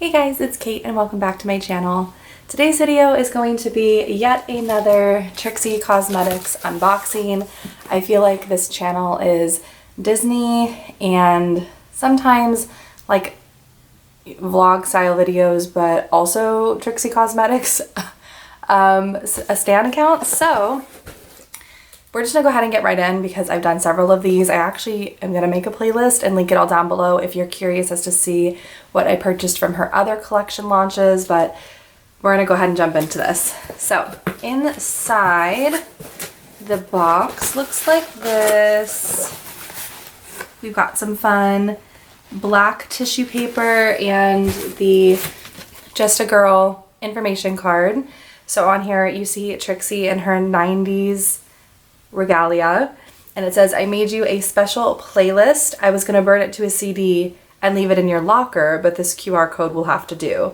Hey guys, it's Kate and welcome back to my channel. Today's video is going to be yet another Trixie Cosmetics unboxing. I feel like this channel is Disney and sometimes like vlog style videos, but also Trixie Cosmetics a stan account. So we're just gonna go ahead and get right in because I've done several of these. I actually am gonna make a playlist and link it all down below if you're curious as to see what I purchased from her other collection launches, but we're gonna go ahead and jump into this. So inside the box looks like this. We've got some fun black tissue paper and the Just a Girl information card. So on here you see Trixie in her 90s regalia, and it says, "I made you a special playlist. I was gonna burn it to a CD and leave it in your locker, but this QR code will have to do.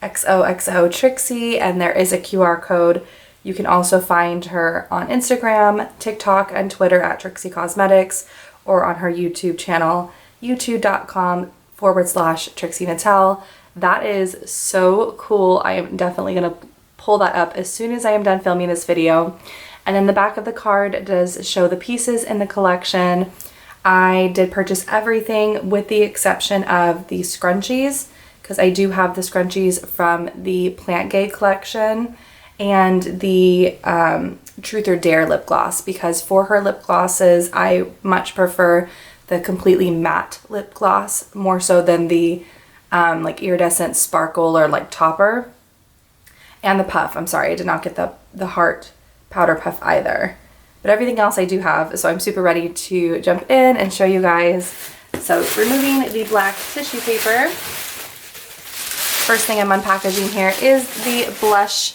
XOXO Trixie," and there is a QR code. You can also find her on Instagram, TikTok, and Twitter at Trixie Cosmetics, or on her YouTube channel, youtube.com/Trixie Nattel. That is so cool. I am definitely gonna pull that up as soon as I am done filming this video. And then the back of the card does show the pieces in the collection. I did purchase everything with the exception of the scrunchies, because I do have the scrunchies from the Plant Gay collection and the Truth or Dare lip gloss, because for her lip glosses I much prefer the completely matte lip gloss more so than the like iridescent sparkle or like topper. And the puff, I'm sorry, I did not get the heart powder puff either, but everything else I do have, so I'm super ready to jump in and show you guys. So removing the black tissue paper, first thing I'm unpackaging here is the blush.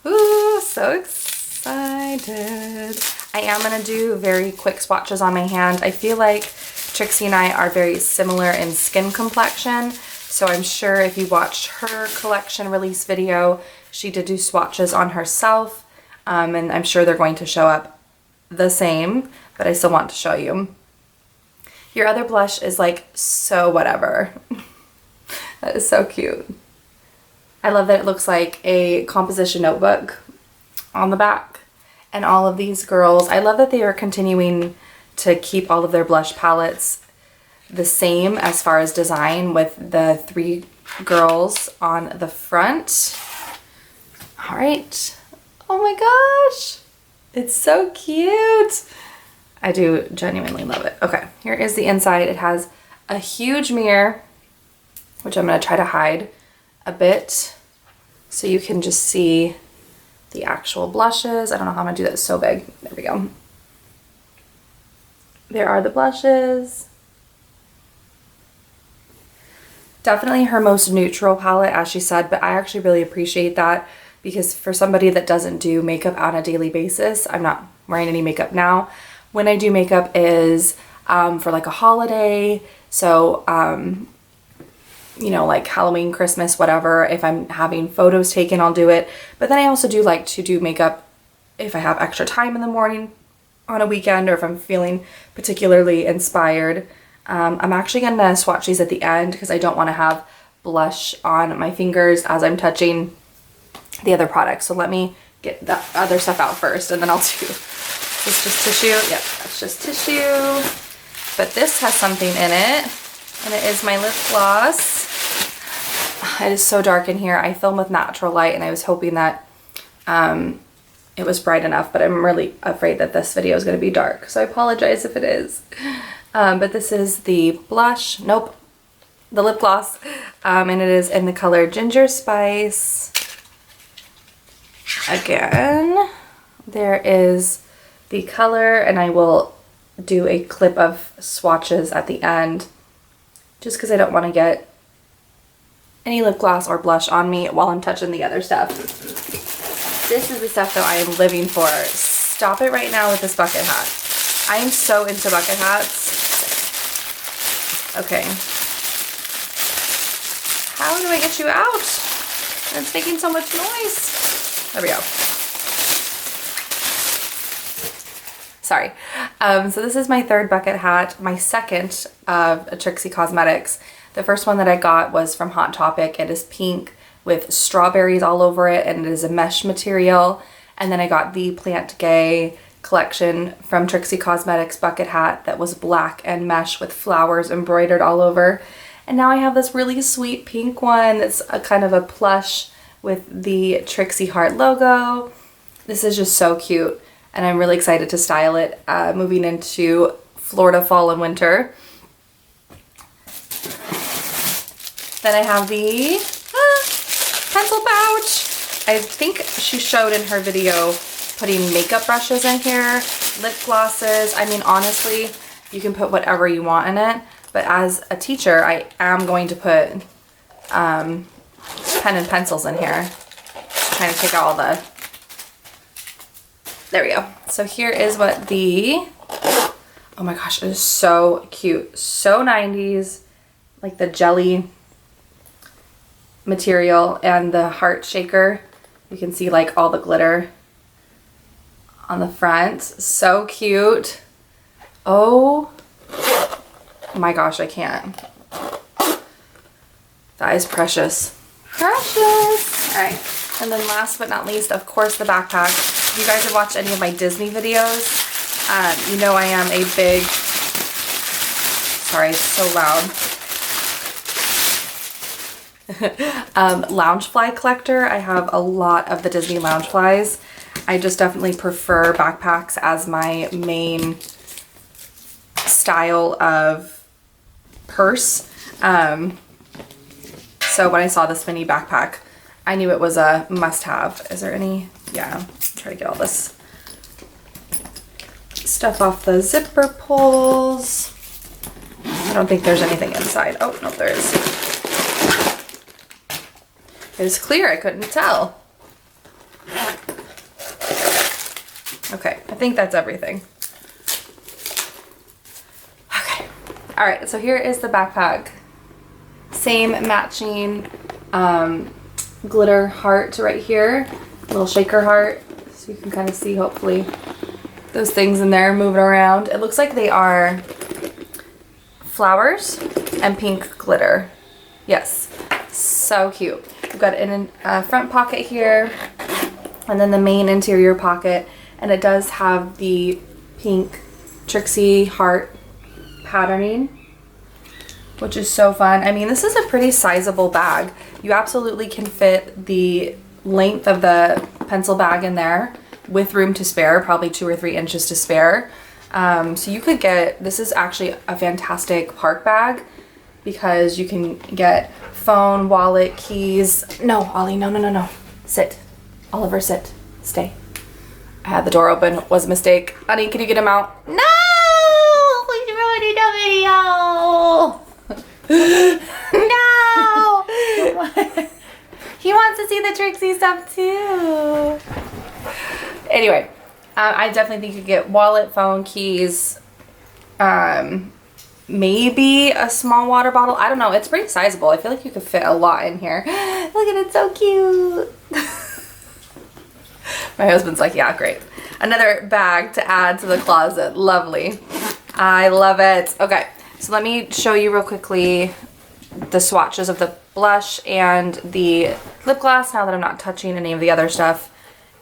Ooh, so excited. I am gonna do very quick swatches on my hand. I feel like Trixie and I are very similar in skin complexion, so I'm sure if you watched her collection release video, she did do swatches on herself, and I'm sure they're going to show up the same, but I still want to show you. Your other blush is like so whatever. That is so cute. I love that it looks like a composition notebook on the back. And all of these girls, I love that they are continuing to keep all of their blush palettes the same as far as design, with the three girls on the front. All right. Oh my gosh. It's so cute. I do genuinely love it. Okay, here is the inside. It has a huge mirror, which I'm going to try to hide a bit so you can just see the actual blushes. I don't know how I'm going to do that so big. There we go. There are the blushes. Definitely her most neutral palette, as she said, but I actually really appreciate that, because for somebody that doesn't do makeup on a daily basis, I'm not wearing any makeup now. When I do makeup is for like a holiday, so you know, like Halloween, Christmas, whatever. If I'm having photos taken, I'll do it. But then I also do like to do makeup if I have extra time in the morning on a weekend, or if I'm feeling particularly inspired. I'm actually gonna swatch these at the end because I don't want to have blush on my fingers as I'm touching the other products. So let me get the other stuff out first, and then I'll do. It's just tissue. Yep, that's just tissue. But this has something in it, and it is my lip gloss. It is so dark in here. I film with natural light, and I was hoping that it was bright enough, but I'm really afraid that this video is going to be dark, so I apologize if it is. But this is the blush. Nope. The lip gloss. And it is in the color Ginger Spice. Again, there is the color, and I will do a clip of swatches at the end just because I don't want to get any lip gloss or blush on me while I'm touching the other stuff. This is the stuff that I am living for. Stop it right now with this bucket hat. I am so into bucket hats. Okay. How do I get you out? It's making so much noise. There we go. Sorry. So this is my third bucket hat, my second of Trixie Cosmetics. The first one that I got was from Hot Topic. It is pink with strawberries all over it, and it is a mesh material. And then I got the Plant Gay collection from Trixie Cosmetics bucket hat that was black and mesh with flowers embroidered all over. And now I have this really sweet pink one that's a kind of a plush with the Trixie heart logo. This is just so cute, and I'm really excited to style it moving into Florida fall and winter. Then I have the pencil pouch. I think she showed in her video putting makeup brushes in here, lip glosses. I mean, honestly, you can put whatever you want in it, but as a teacher, I am going to put pen and pencils in here. Trying to take out all the, there we go. So here is what the, oh my gosh, it is so cute. So 90s, like the jelly material and the heart shaker. You can see like all the glitter on the front. So cute. Oh my gosh, I can't. That is precious. Precious. All right. And then last but not least, of course, the backpack. If you guys have watched any of my Disney videos, you know I am a big, sorry, it's so loud. Loungefly collector. I have a lot of the Disney Loungeflies. I just definitely prefer backpacks as my main style of purse. So when I saw this mini backpack, I knew it was a must-have. Is there any? Yeah, try to get all this stuff off the zipper pulls. I don't think there's anything inside. Oh, no, there is. It was clear, I couldn't tell. Okay, I think that's everything. Okay, all right, so here is the backpack. Same matching glitter heart right here, little shaker heart, so you can kind of see hopefully those things in there moving around. It looks like they are flowers and pink glitter. Yes, so cute. We've got it in a front pocket here, and then the main interior pocket, and it does have the pink Trixie heart patterning, which is so fun. I mean, this is a pretty sizable bag. You absolutely can fit the length of the pencil bag in there with room to spare, probably 2 or 3 inches to spare. So you could get, this is actually a fantastic park bag because you can get phone, wallet, keys. No, Ollie, no, no, no, no. Sit. Oliver, sit. Stay. I had the door open. Was a mistake. Honey, can you get him out? No! He's ruining the video! No! He wants to see the Trixie stuff too. Anyway, I definitely think you could get wallet, phone, keys, maybe a small water bottle. I don't know. It's pretty sizable. I feel like you could fit a lot in here. Look at it, so cute. My husband's like, yeah, great. Another bag to add to the closet. Lovely. I love it. Okay, so let me show you real quickly the swatches of the blush and the lip gloss now that I'm not touching any of the other stuff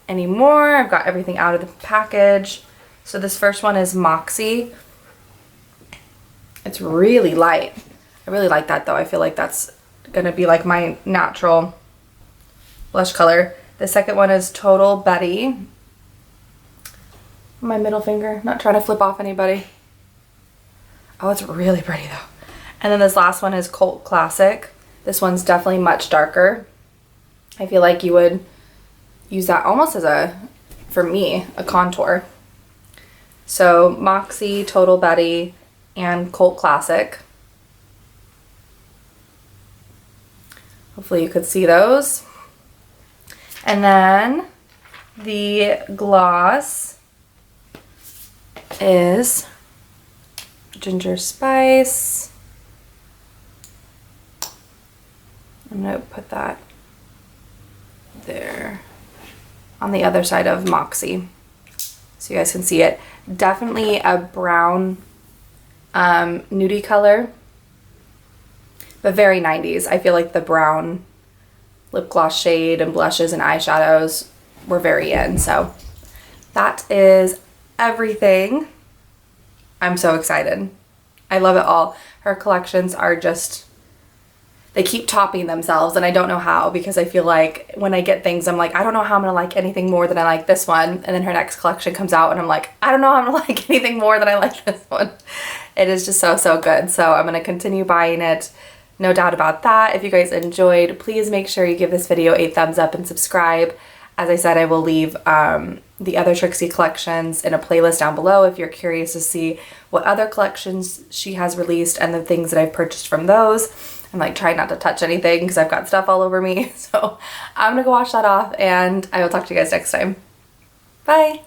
anymore. I've got everything out of the package. So this first one is Moxie. It's really light. I really like that though. I feel like that's gonna be like my natural blush color. The second one is Total Betty. My middle finger, not trying to flip off anybody. Oh, it's really pretty though. And then this last one is Cult Classic. This one's definitely much darker. I feel like you would use that almost as a, for me, a contour. So Moxie, Total Betty, and Cult Classic. Hopefully you could see those. And then the gloss is Ginger Spice. I'm gonna put that there on the other side of Moxie so you guys can see it. Definitely a brown nudie color, but very 90s. I feel like the brown lip gloss shade and blushes and eyeshadows were very in. So that is everything. I'm so excited. I love it all. Her collections are just, they keep topping themselves, and I don't know how, because I feel like when I get things, I'm like, I don't know how I'm gonna like anything more than I like this one. And then her next collection comes out and I'm like, I don't know how I'm gonna like anything more than I like this one. It is just so, so good. So I'm gonna continue buying it. No doubt about that. If you guys enjoyed, please make sure you give this video a thumbs up and subscribe. As I said, I will leave the other Trixie collections in a playlist down below if you're curious to see what other collections she has released and the things that I've purchased from those. I'm like trying not to touch anything because I've got stuff all over me. So I'm gonna go wash that off, and I will talk to you guys next time. Bye.